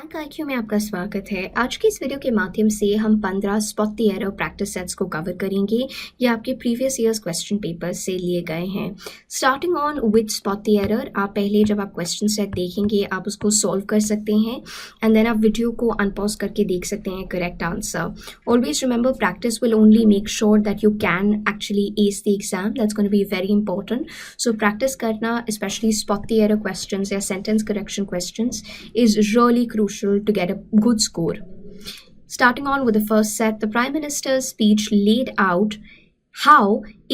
Bank IQ में आपका स्वागत है। आज की इस वीडियो के माध्यम से हम 15 spot the error practice sets को कवर करेंगे। ये आपके प्रीवियस ईयर्स क्वेश्चन पेपर से लिए गए हैं। Starting on with spot the error, आप पहले जब आप क्वेश्चन सेट देखेंगे आप उसको सॉल्व कर सकते हैं एंड देन आप वीडियो को अनपॉज करके देख सकते हैं correct answer. Always remember, practice will only make sure that you can actually ace the exam. That's going to be very important. So practice करना, specially spot the error questions या sentence correction questions, is really crucial to get a good score. Starting on with the first set, the Prime Minister's speech laid out how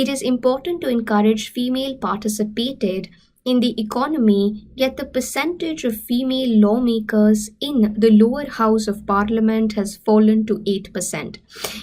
it is important to encourage female participated in the economy, yet the percentage of female lawmakers in the lower house of parliament has fallen to 8%.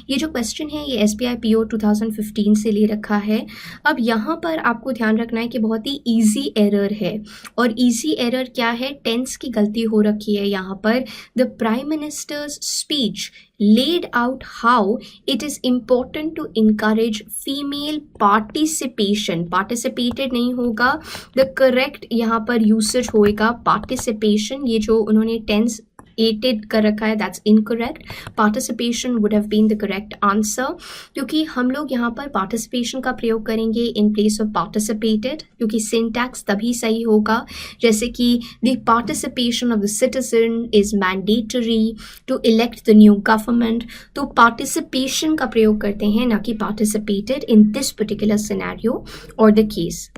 ये जो question है ये SBI PO 2015 से ले रखा है। अब यहाँ पर आपको ध्यान रखना है कि बहुत ही इजी एरर है, और इजी एरर क्या है? टेंस की गलती हो रखी है यहाँ पर। The prime ministers speech laid out how it is important to encourage female participation. participated नहीं होगा, the correct यहाँ पर usage होएगा participation। ये जो उन्होंने tense aided कर रखा है, that's incorrect. Participation would have been the correct answer, क्योंकि हम लोग यहाँ पर participation का प्रयोग करेंगे in place of participated, क्योंकि syntax तभी सही होगा जैसे कि the participation of the citizen is mandatory to elect the new government. तो participation का प्रयोग करते हैं, ना कि participated in this particular scenario or the case.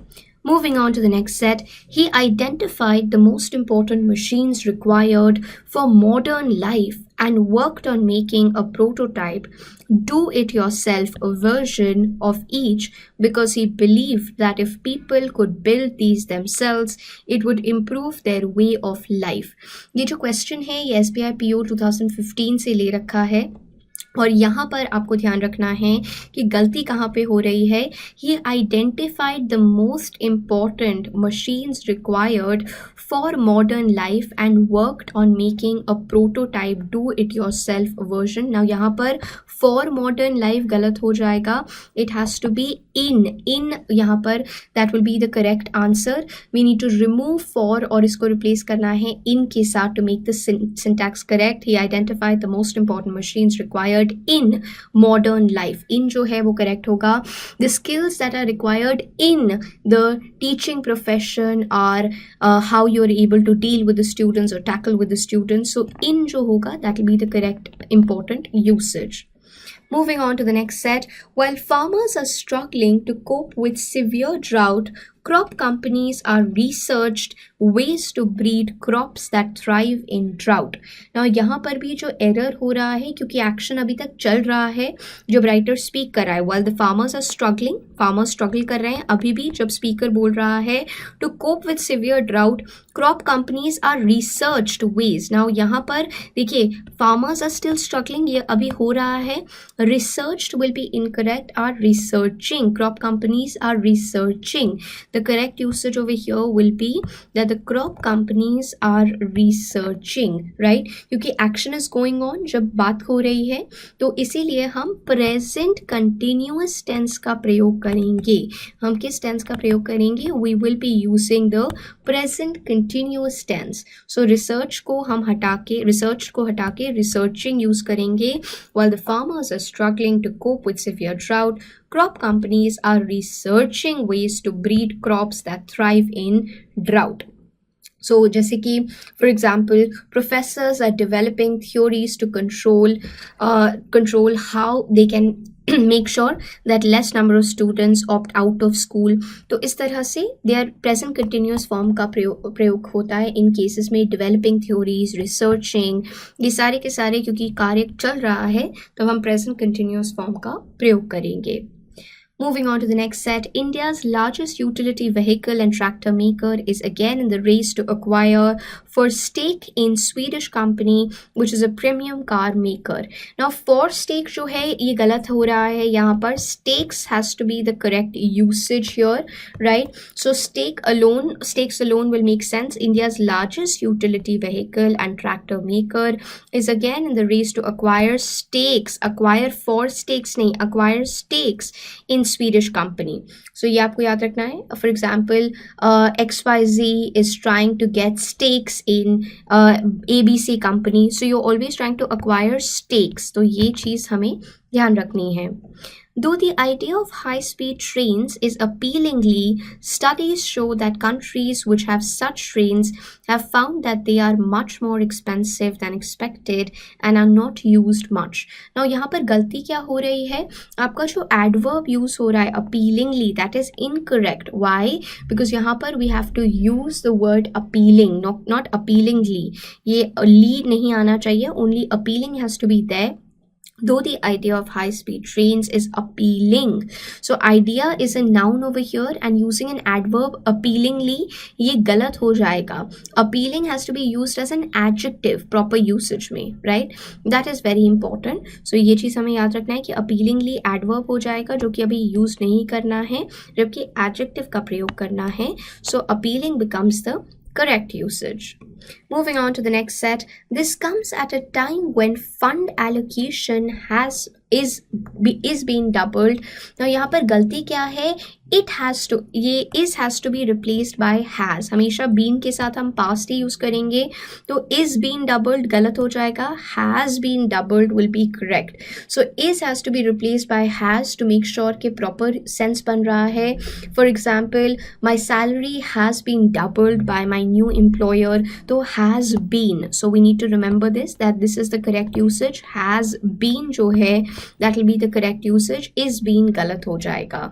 Moving on to the next set, he identified the most important machines required for modern life and worked on making a prototype, do-it-yourself version of each, because he believed that if people could build these themselves, it would improve their way of life. ये जो question है ये SBI PO 2015 से ले रखा है, और यहाँ पर आपको ध्यान रखना है कि गलती कहाँ पे हो रही है। He identified the most important machines required for modern life and worked on making a prototype do-it-yourself version. Now यहाँ पर for modern life गलत हो जाएगा, it has to be in यहाँ पर that will be the correct answer. We need to remove for और इसको replace करना है in के साथ to make the syntax correct. He identified the most important machines required in modern life. In जो है वो correct होगा. The skills that are required in the teaching profession are how you are able to deal with the students or tackle with the students. So in जो होगा that will be the correct important usage. Moving on to the next set, while farmers are struggling to cope with severe drought, crop companies are researched ways to breed crops that thrive in drought. Now यहाँ पर भी जो error हो रहा है, क्योंकि action अभी तक चल रहा है जब writer speak कर रहा है, while the farmers are struggling, farmers struggle कर रहे हैं अभी भी जब speaker बोल रहा है to cope with severe drought, crop companies are researched ways. Now यहाँ पर देखिए farmers are still struggling, ये अभी हो रहा है, researched will be incorrect, are researching, crop companies are researching. The correct usage over here will be that the crop companies are researching, right? क्योंकि action is going on जब बात हो रही है, तो इसीलिए हम present continuous tense का प्रयोग करेंगे। हम किस tense का प्रयोग करेंगे? We will be using the present continuous tense. So research को हटा के researching use करेंगे. While the farmers are struggling to cope with severe drought, crop companies are researching ways to breed crops that thrive in drought. So जैसे कि for example, professors are developing theories to control how they can make sure that less number of students opt out of school. तो इस तरह से their present continuous form का प्रयोग होता है इन cases में, developing theories, researching, ये सारे के सारे क्योंकि कार्य चल रहा है तो हम present continuous form का प्रयोग करेंगे. Moving on to the next set, India's largest utility vehicle and tractor maker is again in the race to acquire for stake in Swedish company which is a premium car maker. Now for stake जो है ये गलत हो रहा है यहाँ पर, stakes has to be the correct usage here, right? So stakes alone will make sense. India's largest utility vehicle and tractor maker is again in the race to acquire stakes, acquire for stakes नहीं, acquire stakes in Swedish company. So ये आपको याद रखना है. For example, XYZ is trying to get stakes in ABC company. So you're always trying to acquire stakes. तो ये चीज़ हमें ध्यान रखनी है. Though the idea of high-speed trains is appealingly, studies show that countries which have such trains have found that they are much more expensive than expected and are not used much. Now यहाँ पर गलती क्या हो रही है? आपका जो adverb use हो रहा है appealingly, that is incorrect. Why? Because यहाँ पर we have to use the word appealing, not appealingly. ये ली नहीं आना चाहिए. Only appealing has to be there. Though the idea of high-speed trains is appealing. So idea is a noun over here and using an adverb appealingly, ये गलत हो जाएगा. Appealing has to be used as an adjective, proper usage में, right? That is very important. So ये चीज़ हमें याद रखना है कि appealingly adverb हो जाएगा जो कि अभी use नहीं करना है, जबकि adjective का प्रयोग करना है. So appealing becomes the correct usage. Moving on to the next set, this comes at a time when fund allocation is being doubled. Now यहाँ पर गलती क्या है? It has to, ये is has to be replaced by has. हमेशा been के साथ हम past ही use करेंगे, तो is being doubled गलत हो जाएगा. Has been doubled will be correct. So is has to be replaced by has to make sure कि proper sense बन रहा है. For example, my salary has been doubled by my new employer. तो has been. So we need to remember this, that this is the correct usage. Has been जो है, that will be the correct usage. Is been गलत हो जाएगा.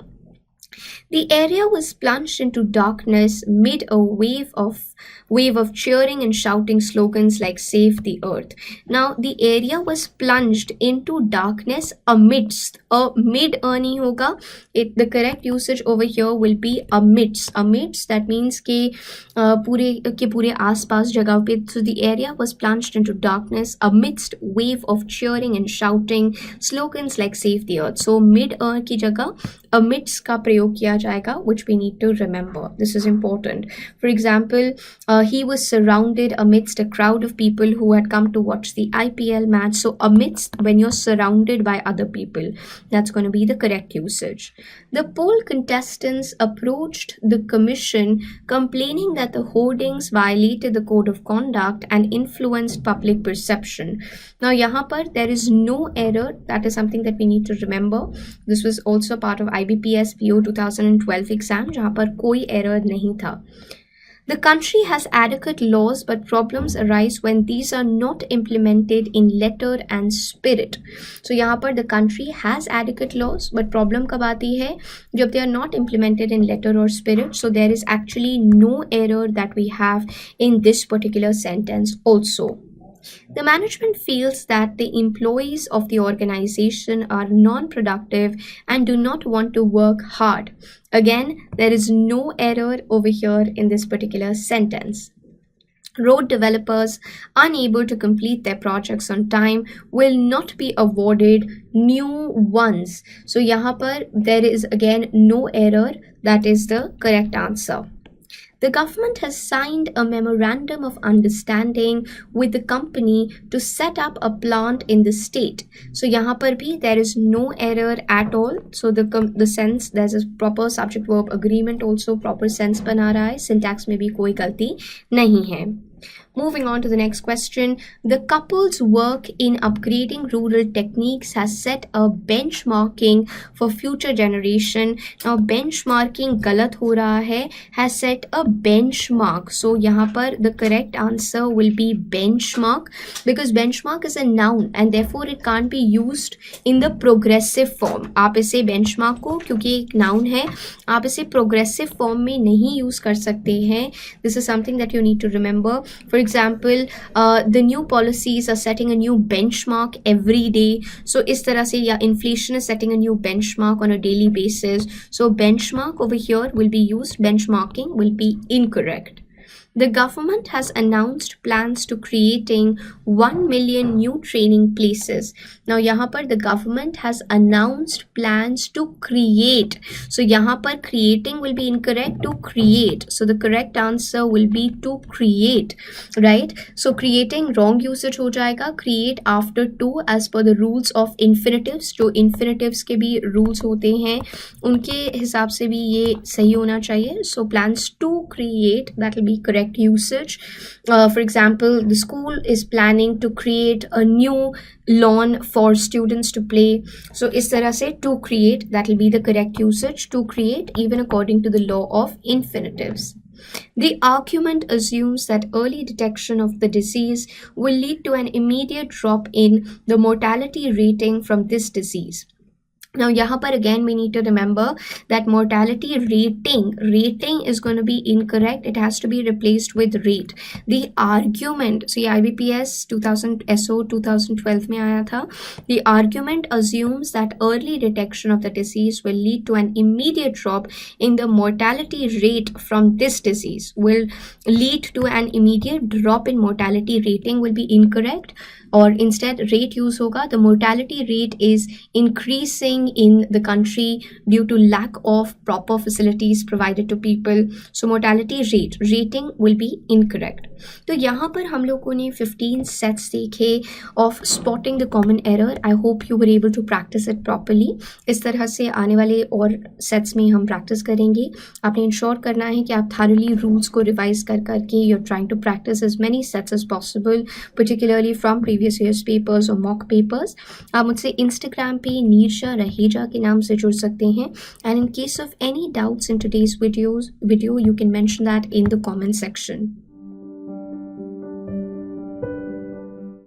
The area was plunged into darkness mid a wave of cheering and shouting slogans like "Save the Earth." Now, the area was plunged into darkness amidst. Mid नहीं होगा. The correct usage over here will be amidst. Amidst, that means कि पूरे आसपास जगह पे. So the area was plunged into darkness amidst wave of cheering and shouting slogans like "Save the Earth." So mid की जगह amidst का प्रयोग किया जाएगा, which we need to remember. This is important. For example, he was surrounded amidst a crowd of people who had come to watch the IPL match. So amidst, when you're surrounded by other people, that's going to be the correct usage. The poll contestants approached the commission complaining that the hoardings violated the code of conduct and influenced public perception. Now यहाँ पर there is no error. That is something that we need to remember. This was also part of IBPS PO 2012 exam जहाँ पर कोई error नहीं था. The country has adequate laws, but problems arise when these are not implemented in letter and spirit. So यहाँ पर the country has adequate laws, but problem कब आती है? जब they are not implemented in letter or spirit. So there is actually no error that we have in this particular sentence also. The management feels that the employees of the organization are non-productive and do not want to work hard. Again, there is no error over here in this particular sentence. Road developers unable to complete their projects on time will not be awarded new ones. So यहाँ पर there is again no error. That is the correct answer. The government has signed a memorandum of understanding with the company to set up a plant in the state. So यहाँ पर भी there is no error at all. So the sense, there's a proper subject verb agreement also, proper sense बना रहा है. Syntax में भी कोई गलती नहीं है. Moving on to the next question. The couple's work in upgrading rural techniques has set a benchmarking for future generation. Now benchmarking गलत हो रहा है, has set a benchmark. So यहाँ पर the correct answer will be benchmark, because benchmark is a noun and therefore it can't be used in the progressive form. आप इसे benchmark को, क्योंकि एक noun है, आप इसे progressive form में नहीं use कर सकते हैं. This is something that you need to remember. For example, the new policies are setting a new benchmark every day. So इस तरह से, या inflation is setting a new benchmark on a daily basis. So benchmark over here will be used. Benchmarking will be incorrect. The government has announced plans to creating 1 million new training places. Now यहाँ पर the government has announced plans to create. So यहाँ पर creating will be incorrect, to create. So the correct answer will be to create, right? So creating wrong usage हो जाएगा. Create after to as per the rules of infinitives. जो infinitives के भी rules होते हैं उनके हिसाब से भी ये सही होना चाहिए. So plans to create, that will be correct usage. For example, the school is planning to create a new lawn for students to play. So इस तरह से to create, that will be the correct usage. To create, even according to the law of infinitives. The argument assumes that early detection of the disease will lead to an immediate drop in the mortality rating from this disease. Now यहाँ पर again we need to remember that mortality rating is going to be incorrect. It has to be replaced with rate. The argument, so ये IBPS 2000 SO 2012 में आया था. The argument assumes that early detection of the disease will lead to an immediate drop in the mortality rate from this disease. Will lead to an immediate drop in mortality rating will be incorrect. Or instead rate use होगा. The mortality rate is increasing in the country due to lack of proper facilities provided to people. So mortality rating will be incorrect. तो यहाँ पर हम लोगों ने 15 sets देखे of spotting the common error. I hope you were able to practice it properly. इस तरह से आने वाले और sets में हम practice करेंगे. आपने ensure करना है कि आप thoroughly rules को revise कर करके you're trying to practice as many sets as possible, particularly from previous year's papers or mock papers. आप मुझसे Instagram पे नीरजा रहेजा के नाम से जुड़ सकते हैं. And in case of any doubts in today's video, you can mention that in the comment section.